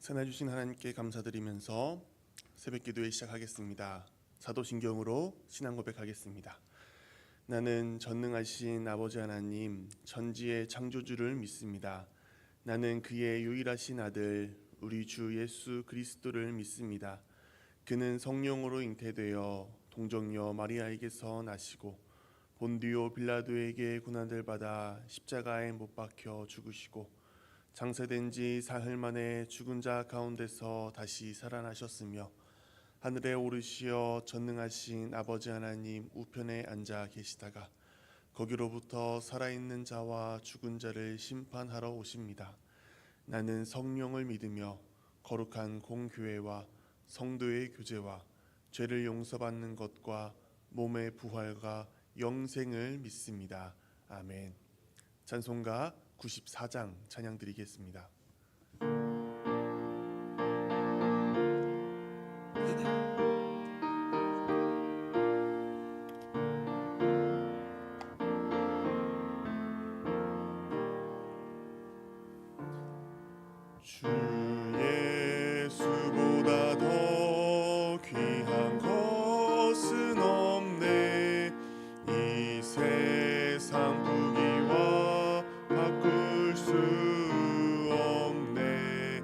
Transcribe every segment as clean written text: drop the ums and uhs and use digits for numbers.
선해 주신 하나님께 감사드리면서 새벽 기도회 시작하겠습니다. 사도신경으로 신앙 고백하겠습니다. 나는 전능하신 아버지 하나님, 천지의 창조주를 믿습니다. 나는 그의 유일하신 아들 우리 주 예수 그리스도를 믿습니다. 그는 성령으로 잉태되어 동정녀 마리아에게서 나시고 본디오 빌라도에게 고난을 받아 십자가에 못 박혀 죽으시고 장사된 지 사흘 만에 죽은 자 가운데서 다시 살아나셨으며 하늘에 오르시어 전능하신 아버지 하나님 우편에 앉아 계시다가 거기로부터 살아있는 자와 죽은 자를 심판하러 오십니다. 나는 성령을 믿으며 거룩한 공교회와 성도의 교제와 죄를 용서받는 것과 몸의 부활과 영생을 믿습니다. 아멘. 찬송가 94장 찬양 드리겠습니다. 주 예수보다 더 귀한 것은 없네. 이 세상 부귀와 바꿀 수 없네.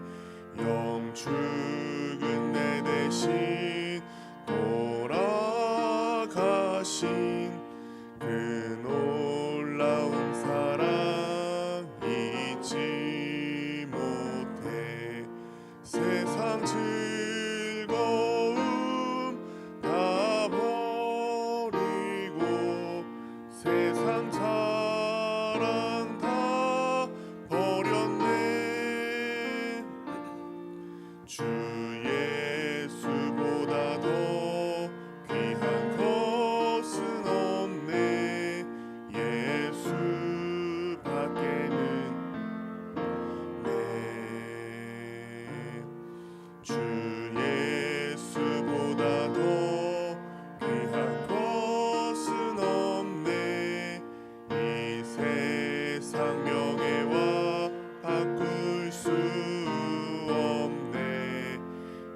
영 죽은 내 대신 돌아가신 그 놀라운 사랑 잊지 못해. 세상 즐거움 다 버리고 세상 자랑 다 버렸네. 주 예수보다 더 귀한 것은 없네. 예수 밖에는 네. 주 예수보다 더 귀한 것은 없네. 이 세상 명예와 바꿀 수 없네.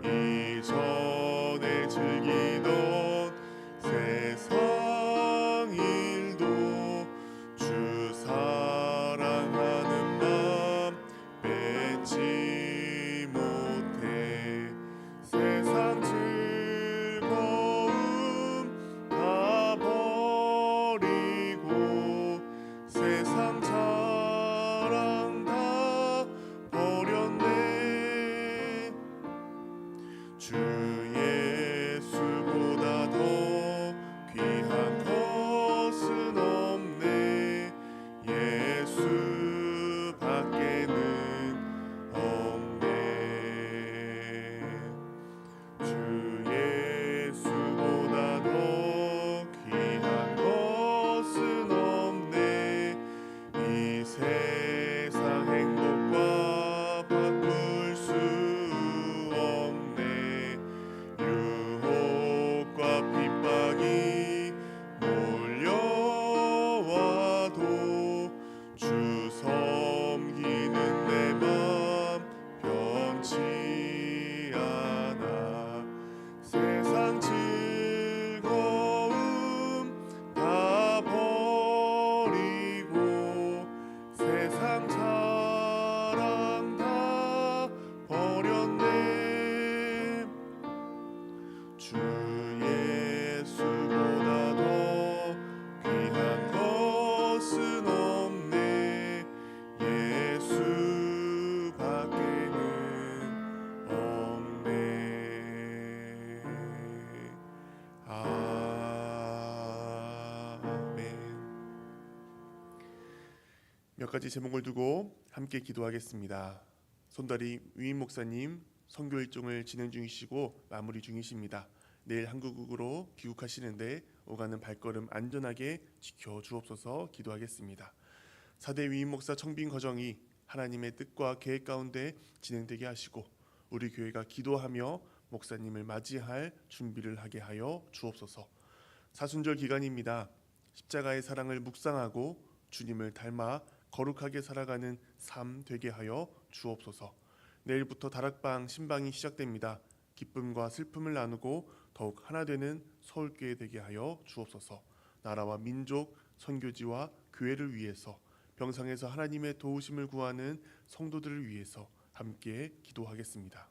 이전에 즐기던 세상 일도 주 사랑하는 맘 뺏지 못해. 세상 즐거움 다 버리고 세상 자랑 다 버렸네. 주 예수보다 더 귀한 것은 없네. 예수 밖에는 없네. 주 예수보다 더 귀한 것은 없네. 이 세상 행복과 바꿀 수 없네. 유혹과 핍박이 몰려와도 주 섬기는 내 맘 변치 않아. 세상 즐거움 다 버리고 세상 자랑 다 버렸네. 주 예수보다 더 귀한 것은 없네. 예수 밖에는 없네. 아멘. 몇 가지 제목을 두고 함께 기도하겠습니다. 손다리 위임 목사님 선교 일정을 진행 중이시고 마무리 중이십니다. 내일 한국으로 귀국하시는데 오가는 발걸음 안전하게 지켜주옵소서 기도하겠습니다. 4대 위임 목사 청빙 과정이 하나님의 뜻과 계획 가운데 진행되게 하시고 우리 교회가 기도하며 목사님을 맞이할 준비를 하게 하여 주옵소서. 사순절 기간입니다. 십자가의 사랑을 묵상하고 주님을 닮아 거룩하게 살아가는 삶 되게 하여 주옵소서. 내일부터 다락방 신방이 시작됩니다. 기쁨과 슬픔을 나누고 더욱 하나 되는 서울교회 되게 하여 주옵소서. 나라와 민족, 선교지와 교회를 위해서, 병상에서 하나님의 도우심을 구하는 성도들을 위해서 함께 기도하겠습니다.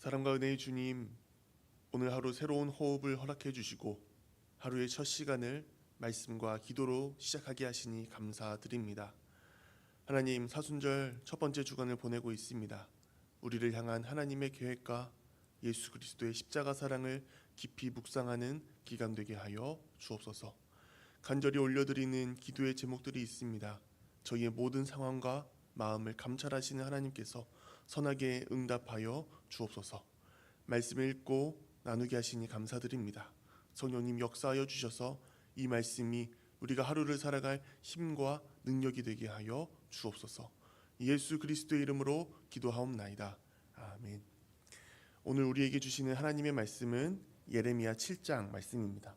사랑과 은혜의 주님, 오늘 하루 새로운 호흡을 허락해 주시고 하루의 첫 시간을 말씀과 기도로 시작하게 하시니 감사드립니다. 하나님, 사순절 첫 번째 주간을 보내고 있습니다. 우리를 향한 하나님의 계획과 예수 그리스도의 십자가 사랑을 깊이 묵상하는 기간 되게 하여 주옵소서. 간절히 올려드리는 기도의 제목들이 있습니다. 저희의 모든 상황과 마음을 감찰하시는 하나님께서 선하게 응답하여 주옵소서. 말씀을 읽고 나누게 하시니 감사드립니다. 성령님 역사하여 주셔서 이 말씀이 우리가 하루를 살아갈 힘과 능력이 되게 하여 주옵소서. 예수 그리스도의 이름으로 기도하옵나이다. 아멘. 오늘 우리에게 주시는 하나님의 말씀은 예레미야 7장 말씀입니다.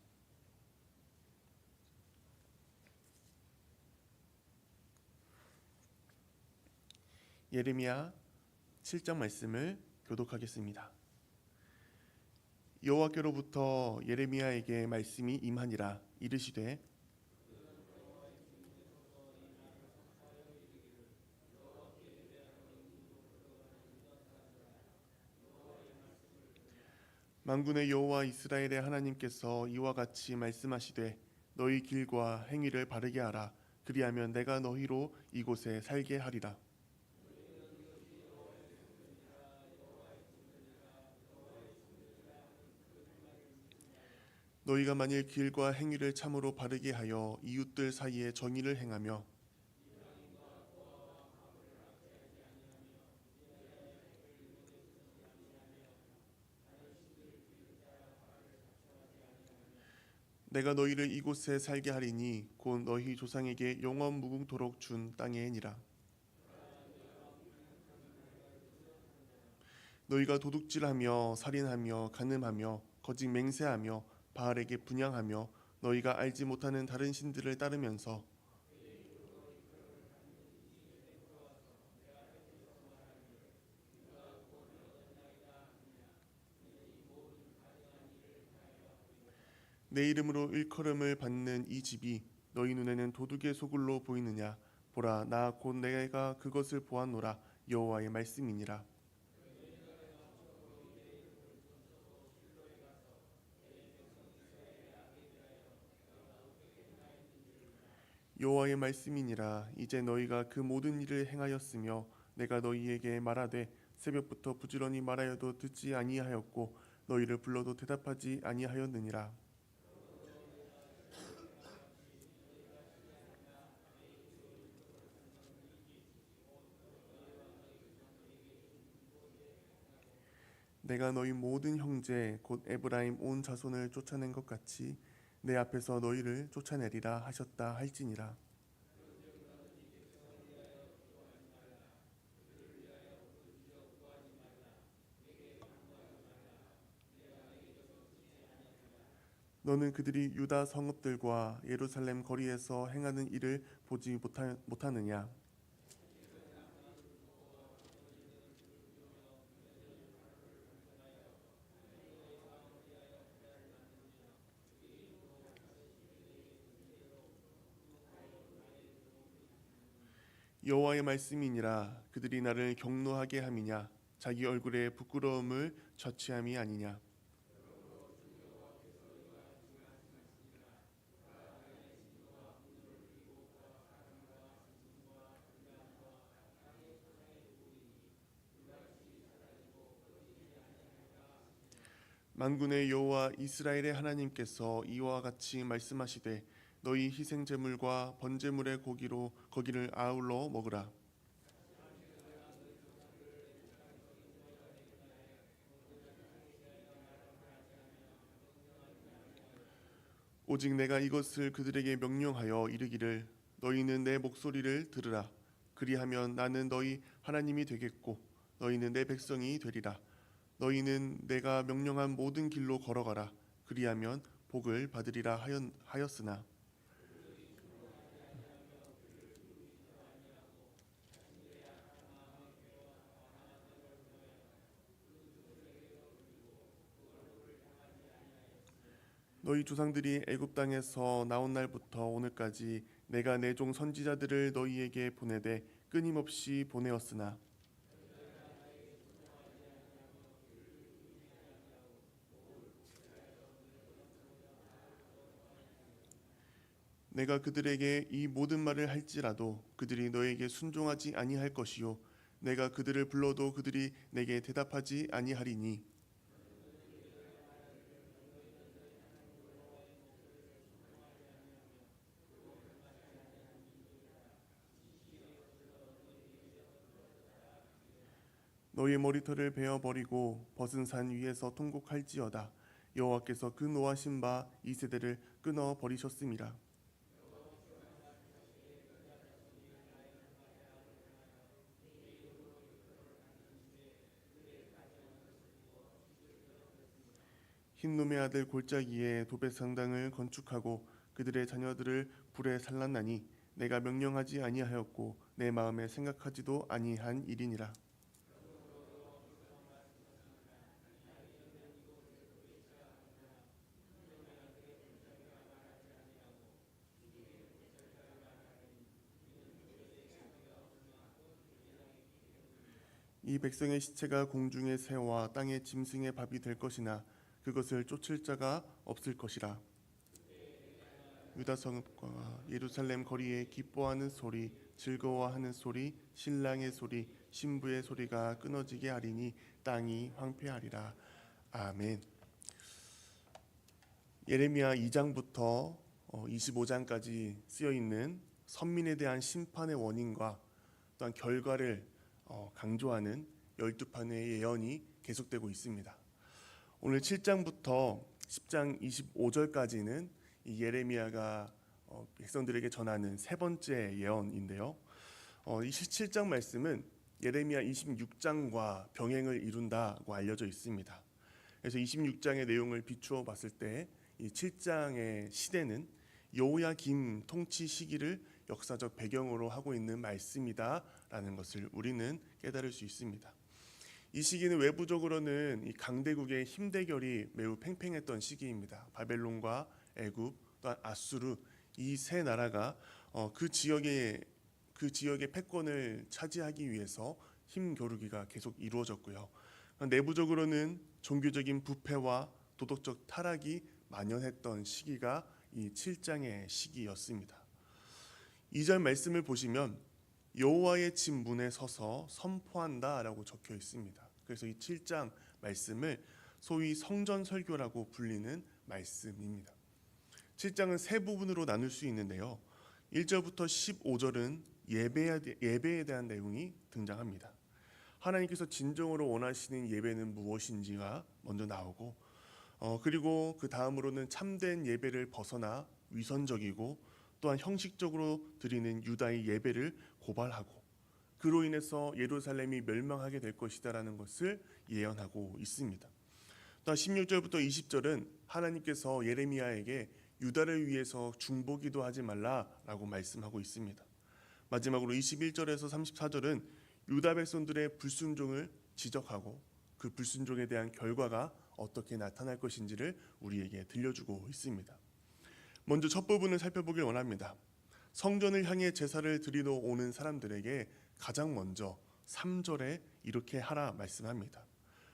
예레미야 7장 말씀을 교독하겠습니다. 여호와께로부터 예레미야에게 말씀이 임하니라. 이르시되 만군의 여호와 이스라엘의 하나님께서 이와 같이 말씀하시되 너희 길과 행위를 바르게 하라. 그리하면 내가 너희로 이곳에 살게 하리라. 너희가 만일 길과 행위를 참으로 바르게 하여 이웃들 사이에 정의를 행하며 내가 너희를 이곳에 살게 하리니 곧 너희 조상에게 영원 무궁토록 준 땅에니라. 너희가 도둑질하며 살인하며 간음하며 거짓 맹세하며 바알에게 분향하며 너희가 알지 못하는 다른 신들을 따르면서 내 이름으로 일컬음을 받는 이 집이 너희 눈에는 도둑의 소굴로 보이느냐? 보라, 나 곧 내가 그것을 보았노라. 여호와의 말씀이니라. 여호와의 말씀이니라. 이제 너희가 그 모든 일을 행하였으며 내가 너희에게 말하되 새벽부터 부지런히 말하여도 듣지 아니하였고 너희를 불러도 대답하지 아니하였느니라. 내가 너희 모든 형제 곧 에브라임 온 자손을 쫓아낸 것 같이 내 앞에서 너희를 쫓아내리라 하셨다 할지니라. 너는 그들이 유다 성읍들과 예루살렘 거리에서 행하는 일을 보지 못하느냐? 여호와의 말씀이니라. 그들이 나를 경노하게 함이냐? 자기 얼굴에 부끄러움을 자취함이 아니냐? 만군의 여호와 이스라엘의 하나님께서 이와 같이 말씀하시되 너희 희생 제물과 번제물의 고기로 거기를 아울러 먹으라. 오직 내가 이것을 그들에게 명령하여 이르기를 너희는 내 목소리를 들으라. 그리하면 나는 너희 하나님이 되겠고 너희는 내 백성이 되리라. 너희는 내가 명령한 모든 길로 걸어가라. 그리하면 복을 받으리라 하였으나 너희 조상들이 애굽 땅에서 나온 날부터 오늘까지 내가 내 종 선지자들을 너희에게 보내되 끊임없이 보내었으나 내가 그들에게 이 모든 말을 할지라도 그들이 너에게 순종하지 아니할 것이요 내가 그들을 불러도 그들이 내게 대답하지 아니하리니 너희 머리털을 베어 버리고 벗은 산 위에서 통곡할지어다. 여호와께서 그 노하신 바 이 세대를 끊어 버리셨음이라. 흰놈의 아들 골짜기에 도벳 성당을 건축하고 그들의 자녀들을 불에 살랐나니 내가 명령하지 아니하였고 내 마음에 생각하지도 아니한 일이니라. 이 백성의 시체가 공중의 새와 땅의 짐승의 밥이 될 것이나 그것을 쫓을 자가 없을 것이라. 유다 성읍과 예루살렘 거리에 기뻐하는 소리, 즐거워하는 소리, 신랑의 소리, 신부의 소리가 끊어지게 하리니 땅이 황폐하리라. 아멘. 예레미야 2장부터 25장까지 쓰여 있는 선민에 대한 심판의 원인과 또한 결과를 강조하는 12편의 예언이 계속되고 있습니다. 오늘 7장부터 10장 25절까지는 이 예레미야가 백성들에게 전하는 세 번째 예언인데요. 이 17장 말씀은 예레미야 26장과 병행을 이룬다고 알려져 있습니다. 그래서 26장의 내용을 비추어 봤을 때 이 7장의 시대는 여호야김 통치 시기를 역사적 배경으로 하고 있는 말씀이다라는 것을 우리는 깨달을 수 있습니다. 이 시기는 외부적으로는 이 강대국의 힘대결이 매우 팽팽했던 시기입니다. 바벨론과 애굽, 또한 아수르 이 세 나라가 그 지역의 패권을 차지하기 위해서 힘겨루기가 계속 이루어졌고요. 내부적으로는 종교적인 부패와 도덕적 타락이 만연했던 시기가 이 7장의 시기였습니다. 2절 말씀을 보시면 여호와의 집 문에 서서 선포한다라고 적혀 있습니다. 그래서 이 7장 말씀을 소위 성전 설교라고 불리는 말씀입니다. 7장은 세 부분으로 나눌 수 있는데요. 1절부터 15절은 예배에 대한 내용이 등장합니다. 하나님께서 진정으로 원하시는 예배는 무엇인지가 먼저 나오고 그리고 그 다음으로는 참된 예배를 벗어나 위선적이고 또한 형식적으로 드리는 유다의 예배를 고발하고 그로 인해서 예루살렘이 멸망하게 될 것이다라는 것을 예언하고 있습니다. 또 16절부터 20절은 하나님께서 예레미야에게 유다를 위해서 중보기도 하지 말라라고 말씀하고 있습니다. 마지막으로 21절에서 34절은 유다 백성들의 불순종을 지적하고 그 불순종에 대한 결과가 어떻게 나타날 것인지를 우리에게 들려주고 있습니다. 먼저 첫 부분을 살펴보길 원합니다. 성전을 향해 제사를 드리러 오는 사람들에게 가장 먼저 3절에 이렇게 하라 말씀합니다.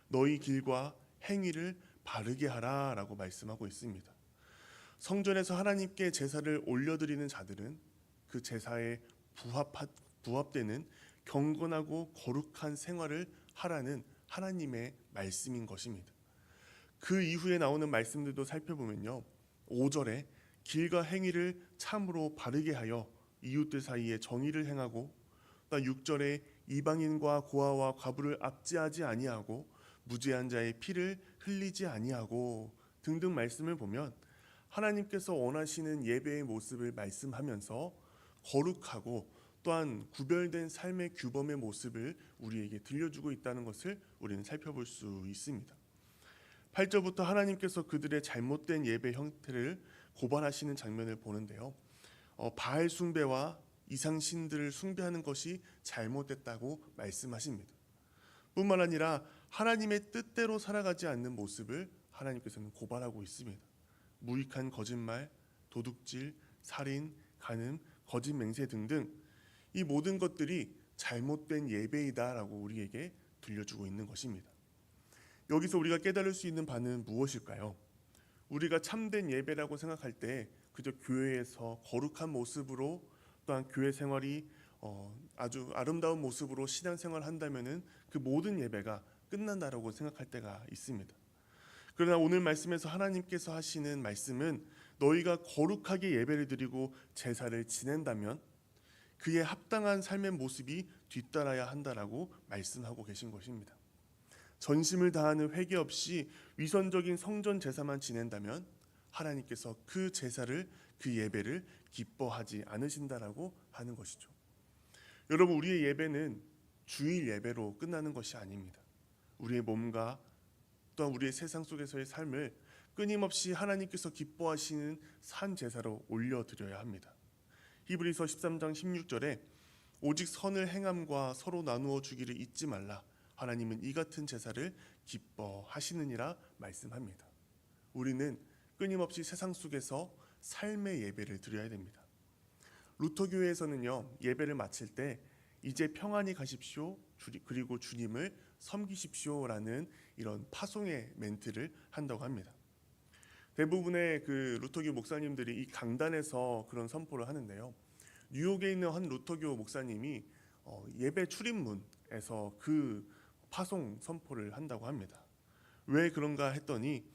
너희 길과 행위를 바르게 하라 라고 말씀하고 있습니다. 성전에서 하나님께 제사를 올려드리는 자들은 그 제사에 부합되는 경건하고 거룩한 생활을 하라는 하나님의 말씀인 것입니다. 그 이후에 나오는 말씀들도 살펴보면요. 5절에 길과 행위를 참으로 바르게 하여 이웃들 사이에 정의를 행하고, 또 6절에 이방인과 고아와 과부를 압제하지 아니하고 무죄한 자의 피를 흘리지 아니하고 등등 말씀을 보면 하나님께서 원하시는 예배의 모습을 말씀하면서 거룩하고 또한 구별된 삶의 규범의 모습을 우리에게 들려주고 있다는 것을 우리는 살펴볼 수 있습니다. 8절부터 하나님께서 그들의 잘못된 예배 형태를 고발하시는 장면을 보는데요. 바알 숭배와 이상신들을 숭배하는 것이 잘못됐다고 말씀하십니다. 뿐만 아니라 하나님의 뜻대로 살아가지 않는 모습을 하나님께서는 고발하고 있습니다. 무익한 거짓말, 도둑질, 살인, 간음, 거짓 맹세 등등 이 모든 것들이 잘못된 예배이다라고 우리에게 들려주고 있는 것입니다. 여기서 우리가 깨달을 수 있는 바는 무엇일까요? 우리가 참된 예배라고 생각할 때 그저 교회에서 거룩한 모습으로 또한 교회 생활이 아주 아름다운 모습으로 신앙생활을 한다면은 그 모든 예배가 끝난다라고 생각할 때가 있습니다. 그러나 오늘 말씀에서 하나님께서 하시는 말씀은 너희가 거룩하게 예배를 드리고 제사를 지낸다면 그에 합당한 삶의 모습이 뒤따라야 한다라고 말씀하고 계신 것입니다. 전심을 다하는 회개 없이 위선적인 성전 제사만 지낸다면 하나님께서 그 제사를 그 예배를 기뻐하지 않으신다라고 하는 것이죠. 여러분, 우리의 예배는 주일 예배로 끝나는 것이 아닙니다. 우리의 몸과 또한 우리의 세상 속에서의 삶을 끊임없이 하나님께서 기뻐하시는 산 제사로 올려드려야 합니다. 히브리서 13장 16절에 오직 선을 행함과 서로 나누어 주기를 잊지 말라. 하나님은 이 같은 제사를 기뻐하시느니라 말씀합니다. 우리는 끊임없이 세상 속에서 삶의 예배를 드려야 됩니다. 루터교회에서는요, 예배를 마칠 때 이제 평안히 가십시오, 그리고 주님을 섬기십시오라는 이런 파송의 멘트를 한다고 합니다. 대부분의 그 루터교 목사님들이 이 강단에서 그런 선포를 하는데요. 뉴욕에 있는 한 루터교 목사님이 예배 출입문에서 그 파송 선포를 한다고 합니다. 왜 그런가 했더니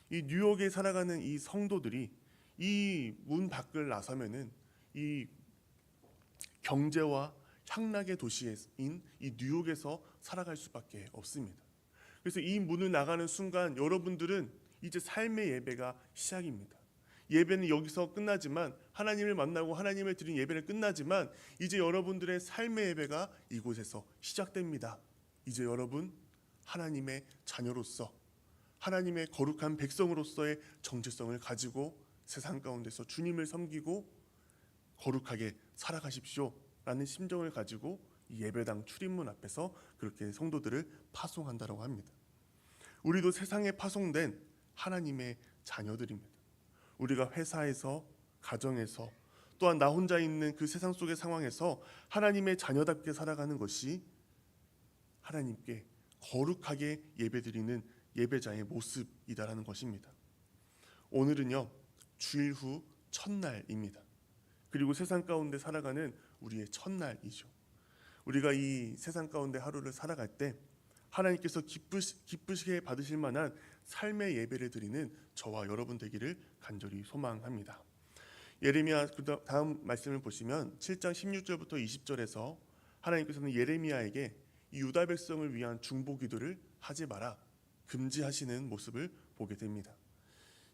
이 뉴욕에 살아가는 이 성도들이 이 문 밖을 나서면은 이 경제와 향락의 도시인 이 뉴욕에서 살아갈 수밖에 없습니다. 그래서 이 문을 나가는 순간 여러분들은 이제 삶의 예배가 시작입니다. 예배는 여기서 끝나지만 하나님을 만나고 하나님을 드린 예배는 끝나지만 이제 여러분들의 삶의 예배가 이곳에서 시작됩니다. 이제 여러분 하나님의 자녀로서 하나님의 거룩한 백성으로서의 정체성을 가지고 세상 가운데서 주님을 섬기고 거룩하게 살아가십시오 라는 심정을 가지고 예배당 출입문 앞에서 그렇게 성도들을 파송한다고 합니다. 우리도 세상에 파송된 하나님의 자녀들입니다. 우리가 회사에서, 가정에서, 또한 나 혼자 있는 그 세상 속의 상황에서 하나님의 자녀답게 살아가는 것이 하나님께 거룩하게 예배드리는 예배자의 모습이다라는 것입니다. 오늘은요, 주일 후 첫날입니다. 그리고 세상 가운데 살아가는 우리의 첫날이죠. 우리가 이 세상 가운데 하루를 살아갈 때 하나님께서 기쁘시게 받으실 만한 삶의 예배를 드리는 저와 여러분 되기를 간절히 소망합니다. 예레미야 다음 말씀을 보시면 7장 16절부터 20절에서 하나님께서는 예레미야에게 이 유다 백성을 위한 중보 기도를 하지 마라 금지하시는 모습을 보게 됩니다.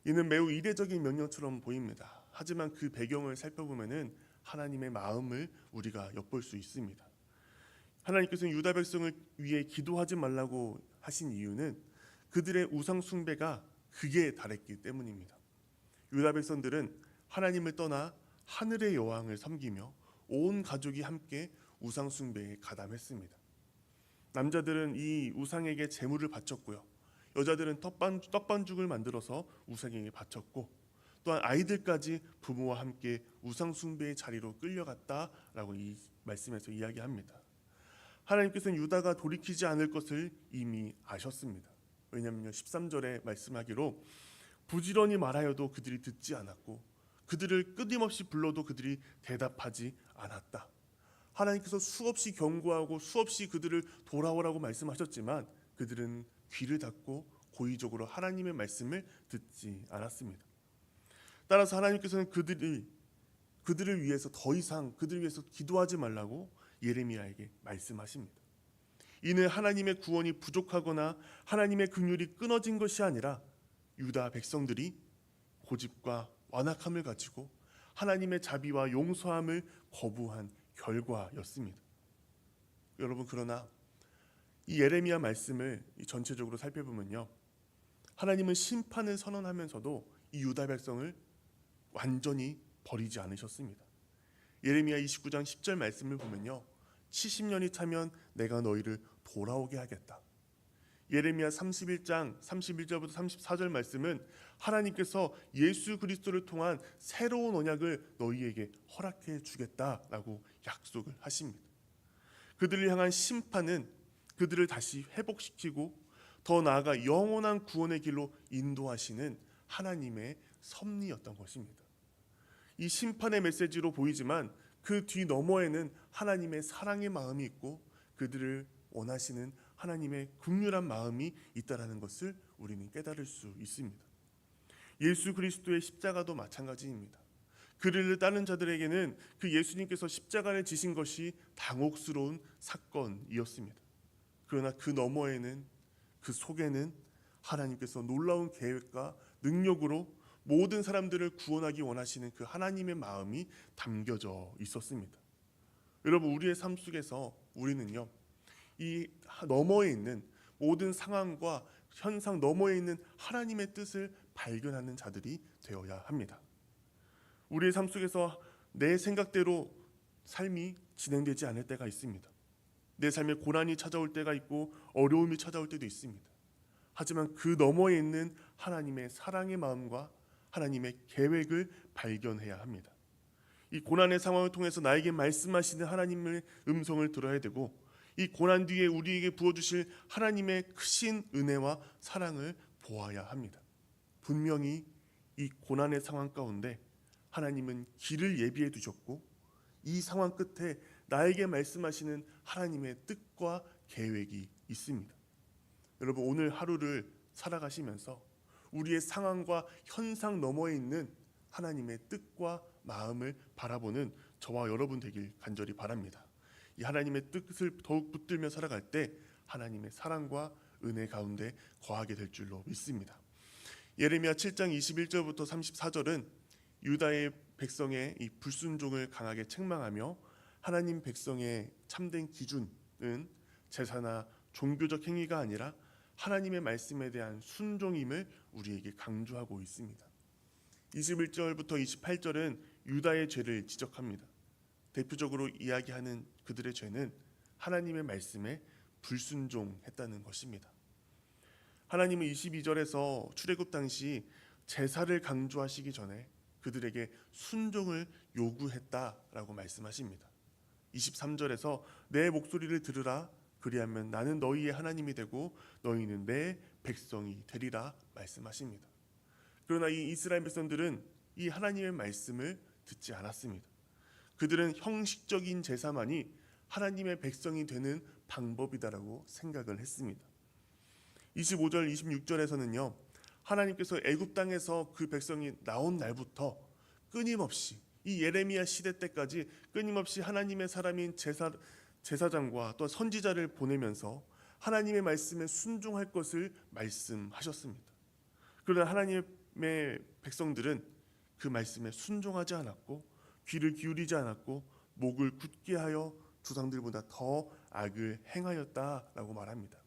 이는 매우 이례적인 명령처럼 보입니다. 하지만 그 배경을 살펴보면은 하나님의 마음을 우리가 엿볼 수 있습니다. 하나님께서는 유다 백성을 위해 기도하지 말라고 하신 이유는 그들의 우상 숭배가 극에 달했기 때문입니다. 유다 백성들은 하나님을 떠나 하늘의 여왕을 섬기며 온 가족이 함께 우상 숭배에 가담했습니다. 남자들은 이 우상에게 제물을 바쳤고요. 여자들은 떡반죽을 만들어서 우상에게 바쳤고, 또한 아이들까지 부모와 함께 우상 숭배의 자리로 끌려갔다라고 이 말씀에서 이야기합니다. 하나님께서는 유다가 돌이키지 않을 것을 이미 아셨습니다. 왜냐하면 13절에 말씀하기로 부지런히 말하여도 그들이 듣지 않았고 그들을 끊임없이 불러도 그들이 대답하지 않았다. 하나님께서 수없이 경고하고 수없이 그들을 돌아오라고 말씀하셨지만 그들은 귀를 닫고 고의적으로 하나님의 말씀을 듣지 않았습니다. 따라서 하나님께서는 그들을 위해서 더 이상 그들을 위해서 기도하지 말라고 예레미야에게 말씀하십니다. 이는 하나님의 구원이 부족하거나 하나님의 긍휼이 끊어진 것이 아니라 유다 백성들이 고집과 완악함을 가지고 하나님의 자비와 용서함을 거부한 결과였습니다. 여러분, 그러나 이 예레미야 말씀을 전체적으로 살펴보면요, 하나님은 심판을 선언하면서도 이 유다 백성을 완전히 버리지 않으셨습니다. 예레미야 29장 10절 말씀을 보면요, 70년이 차면 내가 너희를 돌아오게 하겠다. 예레미야 31장 31절부터 34절 말씀은 하나님께서 예수 그리스도를 통한 새로운 언약을 너희에게 허락해 주겠다라고 약속을 하십니다. 그들을 향한 심판은 그들을 다시 회복시키고 더 나아가 영원한 구원의 길로 인도하시는 하나님의 섭리였던 것입니다. 이 심판의 메시지로 보이지만 그 뒤 너머에는 하나님의 사랑의 마음이 있고 그들을 원하시는 하나님의 긍휼한 마음이 있다라는 것을 우리는 깨달을 수 있습니다. 예수 그리스도의 십자가도 마찬가지입니다. 그를 따른 자들에게는 그 예수님께서 십자가를 지신 것이 당혹스러운 사건이었습니다. 그러나 그 너머에는, 그 속에는 하나님께서 놀라운 계획과 능력으로 모든 사람들을 구원하기 원하시는 그 하나님의 마음이 담겨져 있었습니다. 여러분, 우리의 삶 속에서 우리는요, 이 너머에 있는 모든 상황과 현상 너머에 있는 하나님의 뜻을 발견하는 자들이 되어야 합니다. 우리의 삶 속에서 내 생각대로 삶이 진행되지 않을 때가 있습니다. 내 삶에 고난이 찾아올 때가 있고 어려움이 찾아올 때도 있습니다. 하지만 그 너머에 있는 하나님의 사랑의 마음과 하나님의 계획을 발견해야 합니다. 이 고난의 상황을 통해서 나에게 말씀하시는 하나님의 음성을 들어야 되고, 이 고난 뒤에 우리에게 부어주실 하나님의 크신 은혜와 사랑을 보아야 합니다. 분명히 이 고난의 상황 가운데 하나님은 길을 예비해 두셨고 이 상황 끝에 나에게 말씀하시는 하나님의 뜻과 계획이 있습니다. 여러분, 오늘 하루를 살아가시면서 우리의 상황과 현상 너머에 있는 하나님의 뜻과 마음을 바라보는 저와 여러분 되길 간절히 바랍니다. 이 하나님의 뜻을 더욱 붙들며 살아갈 때 하나님의 사랑과 은혜 가운데 거하게 될 줄로 믿습니다. 예레미야 7장 21절부터 34절은 유다의 백성의 이 불순종을 강하게 책망하며 하나님 백성의 참된 기준은 제사나 종교적 행위가 아니라 하나님의 말씀에 대한 순종임을 우리에게 강조하고 있습니다. 21절부터 28절은 유다의 죄를 지적합니다. 대표적으로 이야기하는 그들의 죄는 하나님의 말씀에 불순종했다는 것입니다. 하나님은 22절에서 출애굽 당시 제사를 강조하시기 전에 그들에게 순종을 요구했다라고 말씀하십니다. 23절에서 내 목소리를 들으라, 그리하면 나는 너희의 하나님이 되고 너희는 내 백성이 되리라 말씀하십니다. 그러나 이 이스라엘 백성들은 이 하나님의 말씀을 듣지 않았습니다. 그들은 형식적인 제사만이 하나님의 백성이 되는 방법이다라고 생각을 했습니다. 25절 26절에서는요. 하나님께서 애굽 땅에서 그 백성이 나온 날부터 끊임없이 이 예레미야 시대 때까지 끊임없이 하나님의 사람인 제사장과 또 선지자를 보내면서 하나님의 말씀에 순종할 것을 말씀하셨습니다. 그러나 하나님의 백성들은 그 말씀에 순종하지 않았고 귀를 기울이지 않았고 목을 굳게 하여 조상들보다 더 악을 행하였다라고 말합니다.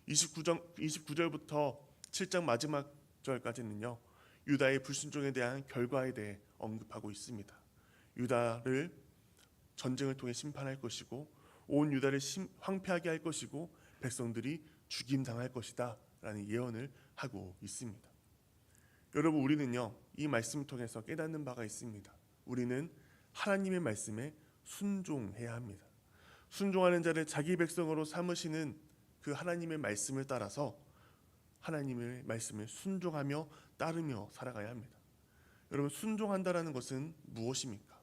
29절부터 7장 마지막 절까지는요. 유다의 불순종에 대한 결과에 대해 언급하고 있습니다. 유다를 전쟁을 통해 심판할 것이고 온 유다를 황폐하게 할 것이고 백성들이 죽임당할 것이다 라는 예언을 하고 있습니다. 여러분, 우리는요 이 말씀을 통해서 깨닫는 바가 있습니다. 우리는 하나님의 말씀에 순종해야 합니다. 순종하는 자를 자기 백성으로 삼으시는 그 하나님의 말씀을 따라서 하나님의 말씀을 순종하며 따르며 살아가야 합니다. 여러분, 순종한다라는 것은 무엇입니까?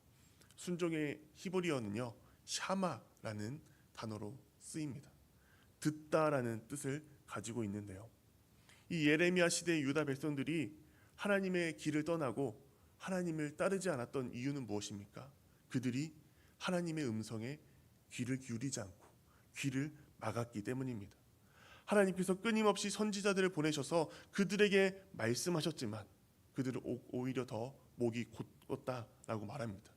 순종의 히브리어는요 샤마라는 단어로 쓰입니다. 듣다라는 뜻을 가지고 있는데요. 이 예레미야 시대의 유다 백성들이 하나님의 길을 떠나고 하나님을 따르지 않았던 이유는 무엇입니까? 그들이 하나님의 음성에 귀를 기울이지 않고 귀를 막았기 때문입니다. 하나님께서 끊임없이 선지자들을 보내셔서 그들에게 말씀하셨지만 그들은 오히려 더 목이 곧었다라고 말합니다.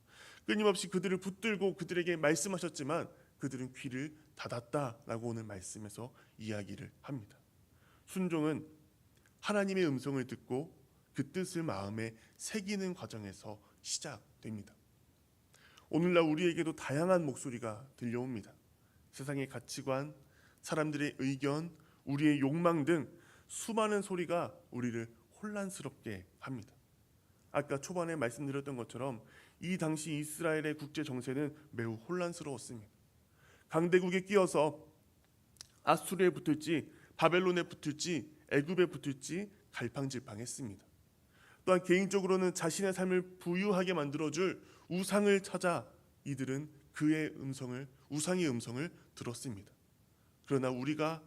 끊임없이 그들을 붙들고 그들에게 말씀하셨지만 그들은 귀를 닫았다라고 오늘 말씀에서 이야기를 합니다. 순종은 하나님의 음성을 듣고 그 뜻을 마음에 새기는 과정에서 시작됩니다. 오늘날 우리에게도 다양한 목소리가 들려옵니다. 세상의 가치관, 사람들의 의견, 우리의 욕망 등 수많은 소리가 우리를 혼란스럽게 합니다. 아까 초반에 말씀드렸던 것처럼 이 당시 이스라엘의 국제 정세는 매우 혼란스러웠습니다. 강대국에 끼어서 아수르에 붙을지 바벨론에 붙을지 애굽에 붙을지 갈팡질팡했습니다. 또한 개인적으로는 자신의 삶을 부유하게 만들어줄 우상을 찾아 이들은 그의 음성을, 우상의 음성을 들었습니다. 그러나 우리가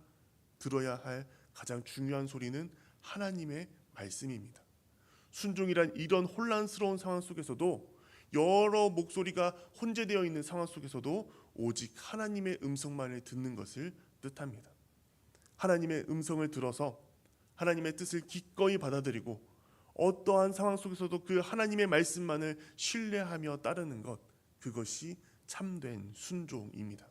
들어야 할 가장 중요한 소리는 하나님의 말씀입니다. 순종이란 이런 혼란스러운 상황 속에서도 여러 목소리가 혼재되어 있는 상황 속에서도 오직 하나님의 음성만을 듣는 것을 뜻합니다. 하나님의 음성을 들어서 하나님의 뜻을 기꺼이 받아들이고 어떠한 상황 속에서도 그 하나님의 말씀만을 신뢰하며 따르는 것, 그것이 참된 순종입니다.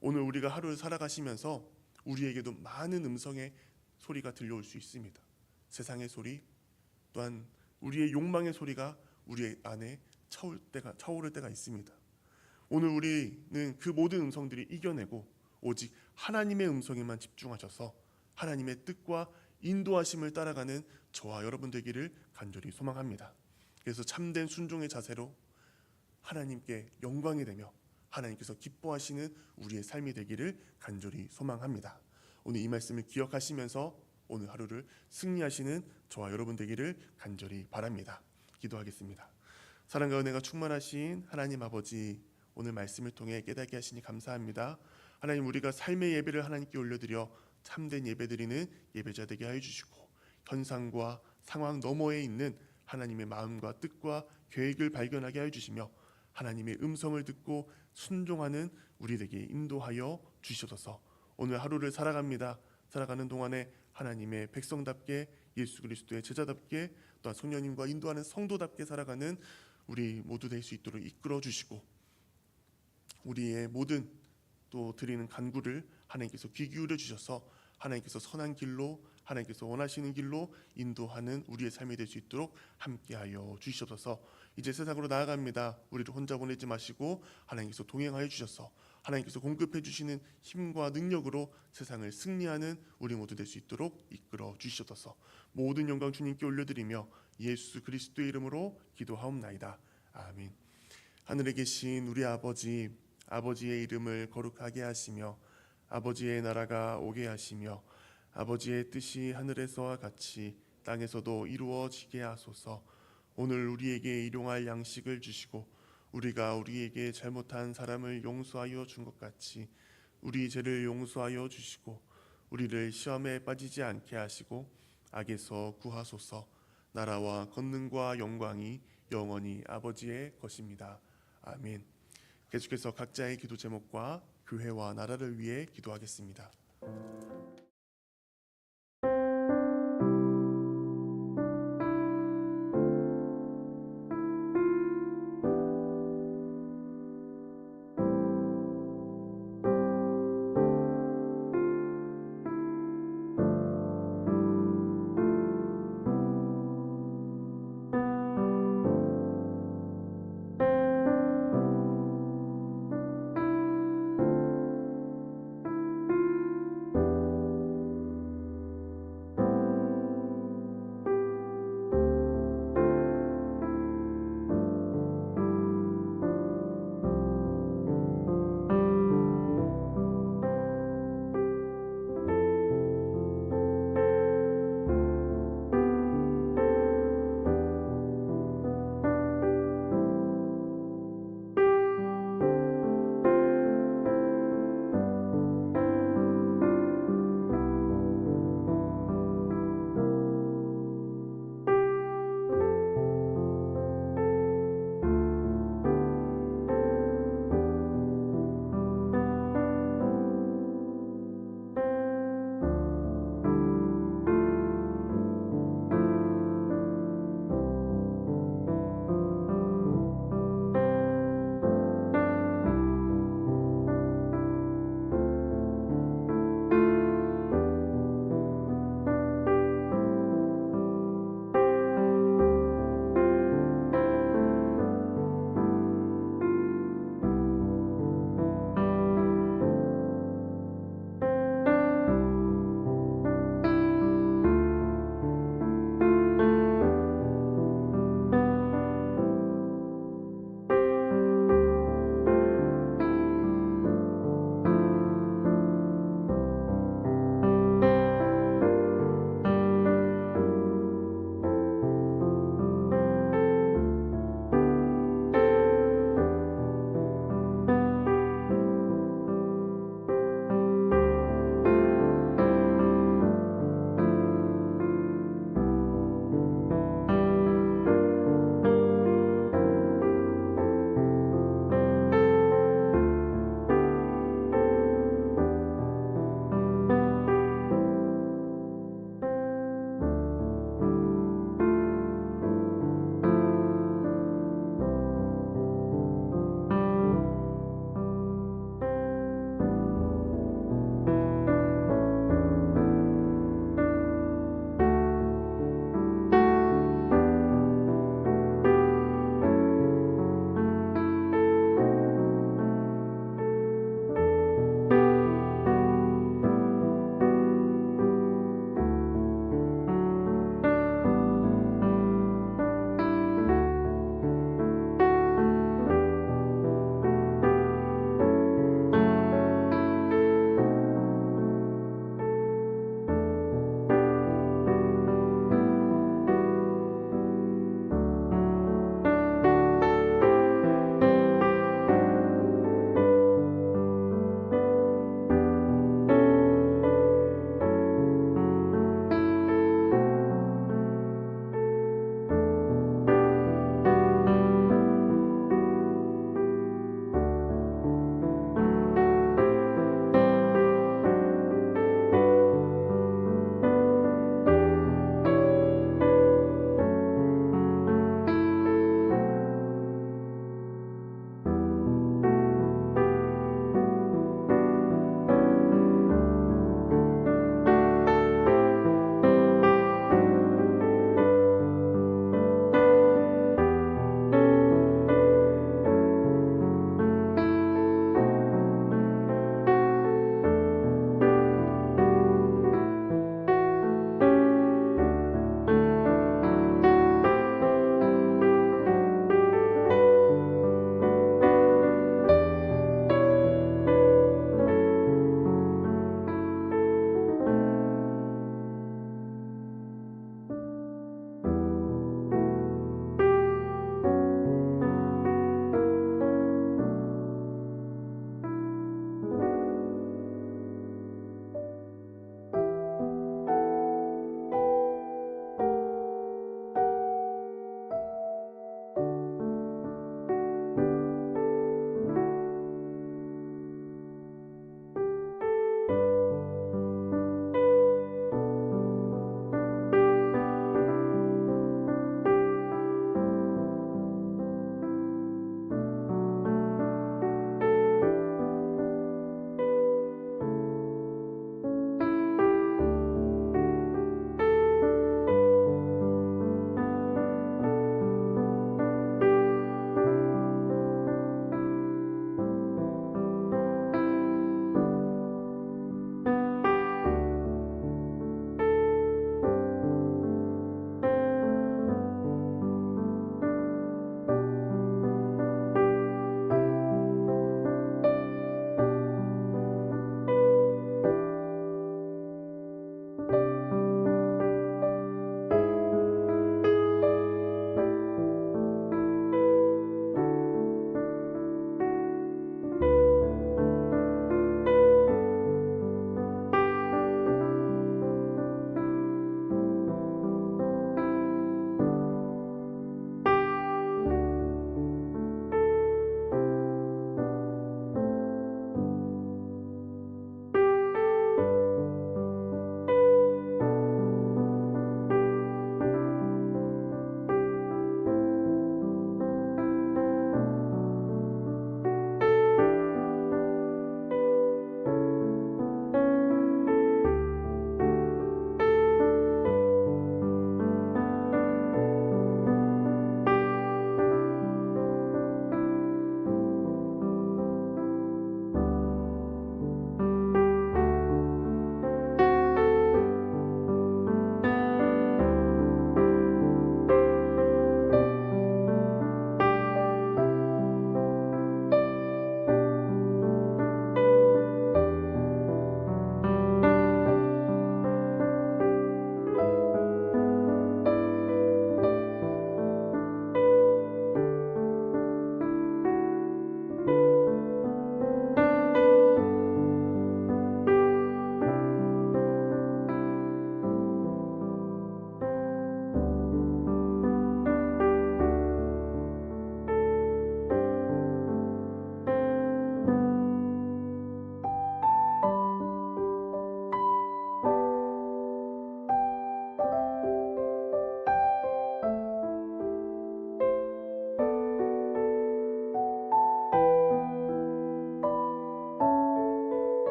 오늘 우리가 하루를 살아가시면서 우리에게도 많은 음성의 소리가 들려올 수 있습니다. 세상의 소리, 또한 우리의 욕망의 소리가 우리 안에 차오를 때가 있습니다. 오늘 우리는 그 모든 음성들이 이겨내고 오직 하나님의 음성에만 집중하셔서 하나님의 뜻과 인도하심을 따라가는 저와 여러분 되기를 간절히 소망합니다. 그래서 참된 순종의 자세로 하나님께 영광이 되며 하나님께서 기뻐하시는 우리의 삶이 되기를 간절히 소망합니다. 오늘 이 말씀을 기억하시면서 오늘 하루를 승리하시는 저와 여러분 되기를 간절히 바랍니다. 기도하겠습니다. 사랑과 은혜가 충만하신 하나님 아버지, 오늘 말씀을 통해 깨닫게 하시니 감사합니다. 하나님, 우리가 삶의 예배를 하나님께 올려드려 참된 예배드리는 예배자 되게 하여 주시고 현상과 상황 너머에 있는 하나님의 마음과 뜻과 계획을 발견하게 하여 주시며 하나님의 음성을 듣고 순종하는 우리에게 인도하여 주시옵소서. 오늘 하루를 살아가는 동안에 하나님의 백성답게 예수 그리스도의 제자답게 또한 성령님과 인도하는 성도답게 살아가는 우리 모두 될 수 있도록 이끌어 주시고 우리의 모든 또 드리는 간구를 하나님께서 귀 기울여 주셔서 하나님께서 선한 길로 하나님께서 원하시는 길로 인도하는 우리의 삶이 될 수 있도록 함께하여 주시옵소서. 이제 세상으로 나아갑니다. 우리를 혼자 보내지 마시고 하나님께서 동행하여 주셔서 하나님께서 공급해 주시는 힘과 능력으로 세상을 승리하는 우리 모두 될 수 있도록 이끌어 주시옵소서. 모든 영광 주님께 올려드리며 예수 그리스도의 이름으로 기도하옵나이다. 아멘. 하늘에 계신 우리 아버지, 아버지의 이름을 거룩하게 하시며 아버지의 나라가 오게 하시며 아버지의 뜻이 하늘에서와 같이 땅에서도 이루어지게 하소서. 오늘 우리에게 일용할 양식을 주시고 우리가 우리에게 잘못한 사람을 용서하여 준 것 같이 우리 죄를 용서하여 주시고 우리를 시험에 빠지지 않게 하시고 악에서 구하소서. 나라와 권능과 영광이 영원히 아버지의 것입니다. 아멘. 계속해서 각자의 기도 제목과 교회와 나라를 위해 기도하겠습니다.